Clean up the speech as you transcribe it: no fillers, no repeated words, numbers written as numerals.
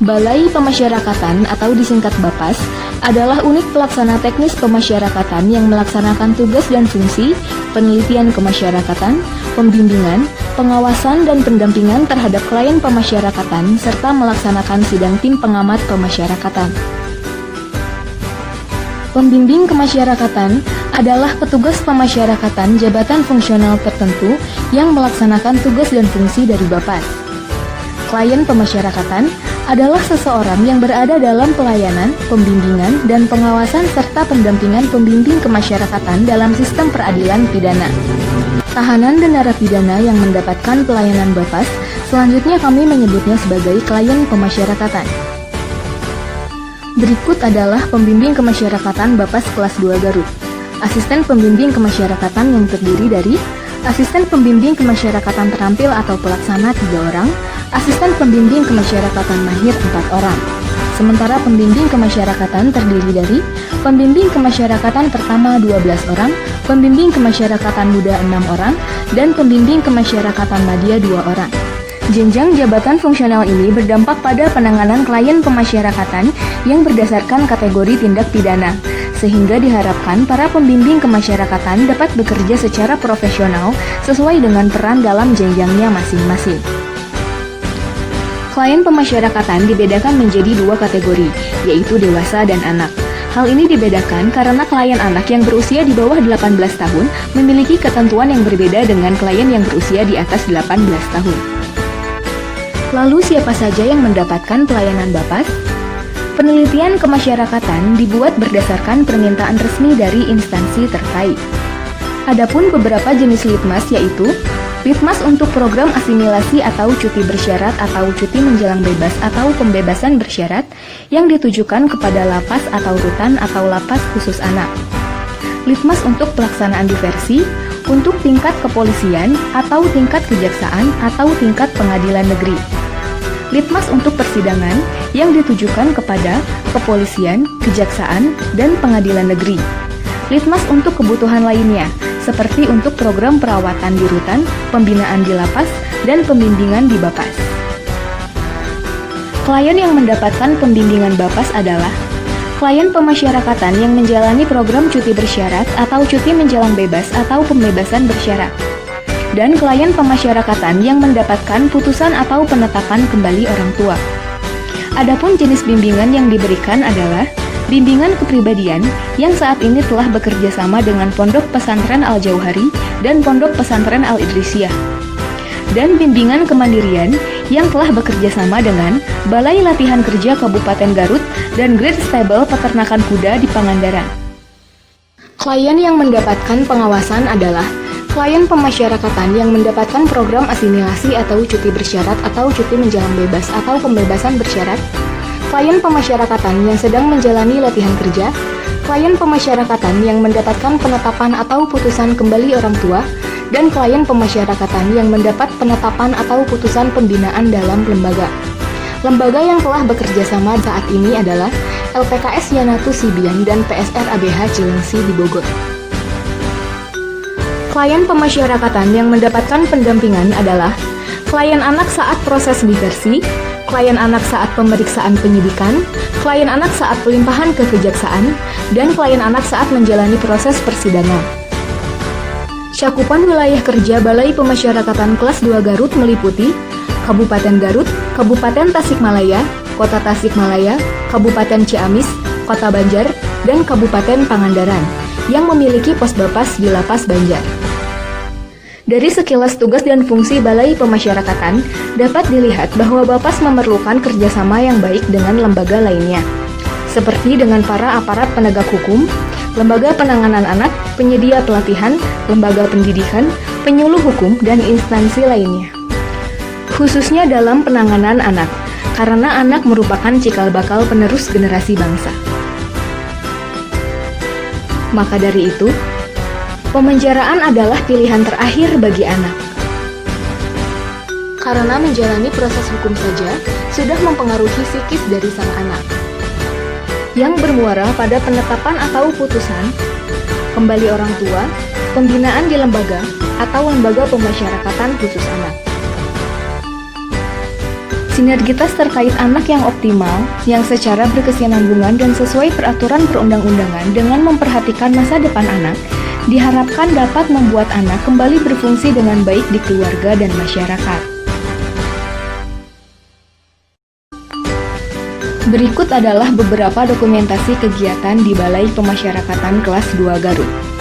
Balai Pemasyarakatan atau disingkat BAPAS adalah unit pelaksana teknis pemasyarakatan yang melaksanakan tugas dan fungsi penelitian kemasyarakatan, pembimbingan, pengawasan dan pendampingan terhadap klien pemasyarakatan serta melaksanakan sidang tim pengamat pemasyarakatan. Pembimbing kemasyarakatan adalah petugas pemasyarakatan jabatan fungsional tertentu yang melaksanakan tugas dan fungsi dari BAPAS. Klien pemasyarakatan adalah seseorang yang berada dalam pelayanan, pembimbingan, dan pengawasan serta pendampingan pembimbing kemasyarakatan dalam sistem peradilan pidana. Tahanan dan narapidana yang mendapatkan pelayanan BAPAS, selanjutnya kami menyebutnya sebagai klien pemasyarakatan. Berikut adalah pembimbing kemasyarakatan BAPAS kelas 2 Garut. Asisten pembimbing kemasyarakatan yang terdiri dari asisten pembimbing kemasyarakatan terampil atau pelaksana 3 orang, asisten pembimbing kemasyarakatan mahir 4 orang. Sementara pembimbing kemasyarakatan terdiri dari pembimbing kemasyarakatan pertama 12 orang, pembimbing kemasyarakatan muda 6 orang, dan pembimbing kemasyarakatan madya 2 orang. Jenjang jabatan fungsional ini berdampak pada penanganan klien pemasyarakatan yang berdasarkan kategori tindak pidana, sehingga diharapkan para pembimbing kemasyarakatan dapat bekerja secara profesional sesuai dengan peran dalam jenjangnya masing-masing. Klien pemasyarakatan dibedakan menjadi 2 kategori, yaitu dewasa dan anak. Hal ini dibedakan karena klien anak yang berusia di bawah 18 tahun memiliki ketentuan yang berbeda dengan klien yang berusia di atas 18 tahun. Lalu siapa saja yang mendapatkan pelayanan BAPAS? Penelitian kemasyarakatan dibuat berdasarkan permintaan resmi dari instansi terkait. Adapun beberapa jenis litmas yaitu litmas untuk program asimilasi atau cuti bersyarat atau cuti menjelang bebas atau pembebasan bersyarat yang ditujukan kepada lapas atau rutan atau lapas khusus anak. Litmas untuk pelaksanaan diversi untuk tingkat kepolisian atau tingkat kejaksaan atau tingkat pengadilan negeri. Litmas untuk persidangan yang ditujukan kepada kepolisian, kejaksaan, dan pengadilan negeri. Litmas untuk kebutuhan lainnya, seperti untuk program perawatan di rutan, pembinaan di lapas, dan pembimbingan di BAPAS. Klien yang mendapatkan pembimbingan BAPAS adalah klien pemasyarakatan yang menjalani program cuti bersyarat atau cuti menjelang bebas atau pembebasan bersyarat, dan klien pemasyarakatan yang mendapatkan putusan atau penetapan kembali orang tua. Adapun jenis bimbingan yang diberikan adalah bimbingan kepribadian yang saat ini telah bekerja sama dengan Pondok Pesantren Al-Jauhari dan Pondok Pesantren Al-Idrisiyah, dan bimbingan kemandirian yang telah bekerja sama dengan Balai Latihan Kerja Kabupaten Garut dan Great Stable Peternakan Kuda di Pangandaran. Klien yang mendapatkan pengawasan adalah klien pemasyarakatan yang mendapatkan program asimilasi atau cuti bersyarat atau cuti menjelang bebas atau pembebasan bersyarat, klien pemasyarakatan yang sedang menjalani latihan kerja, klien pemasyarakatan yang mendapatkan penetapan atau putusan kembali orang tua, dan klien pemasyarakatan yang mendapat penetapan atau putusan pembinaan dalam lembaga. Lembaga yang telah bekerja sama saat ini adalah LPKS Yanatu Sibian dan PSR ABH Cilengsi di Bogor. Klien pemasyarakatan yang mendapatkan pendampingan adalah klien anak saat proses diversi, klien anak saat pemeriksaan penyidikan, klien anak saat pelimpahan ke kejaksaan, dan klien anak saat menjalani proses persidangan. Cakupan wilayah kerja Balai Pemasyarakatan kelas 2 Garut meliputi Kabupaten Garut, Kabupaten Tasikmalaya, Kota Tasikmalaya, Kabupaten Ciamis, Kota Banjar, dan Kabupaten Pangandaran yang memiliki pos BAPAS di Lapas Banjar. Dari sekilas tugas dan fungsi Balai Pemasyarakatan, dapat dilihat bahwa BAPAS memerlukan kerjasama yang baik dengan lembaga lainnya, seperti dengan para aparat penegak hukum, lembaga penanganan anak, penyedia pelatihan, lembaga pendidikan, penyuluh hukum, dan instansi lainnya. Khususnya dalam penanganan anak, karena anak merupakan cikal bakal penerus generasi bangsa. Maka dari itu, pemenjaraan adalah pilihan terakhir bagi anak. Karena menjalani proses hukum saja sudah mempengaruhi psikis dari sang anak, yang bermuara pada penetapan atau putusan, kembali orang tua, pembinaan di lembaga, atau lembaga pemasyarakatan khusus anak. Sinergitas terkait anak yang optimal, yang secara berkesinambungan dan sesuai peraturan perundang-undangan dengan memperhatikan masa depan anak, diharapkan dapat membuat anak kembali berfungsi dengan baik di keluarga dan masyarakat. Berikut adalah beberapa dokumentasi kegiatan di Balai Pemasyarakatan kelas 2 Garut.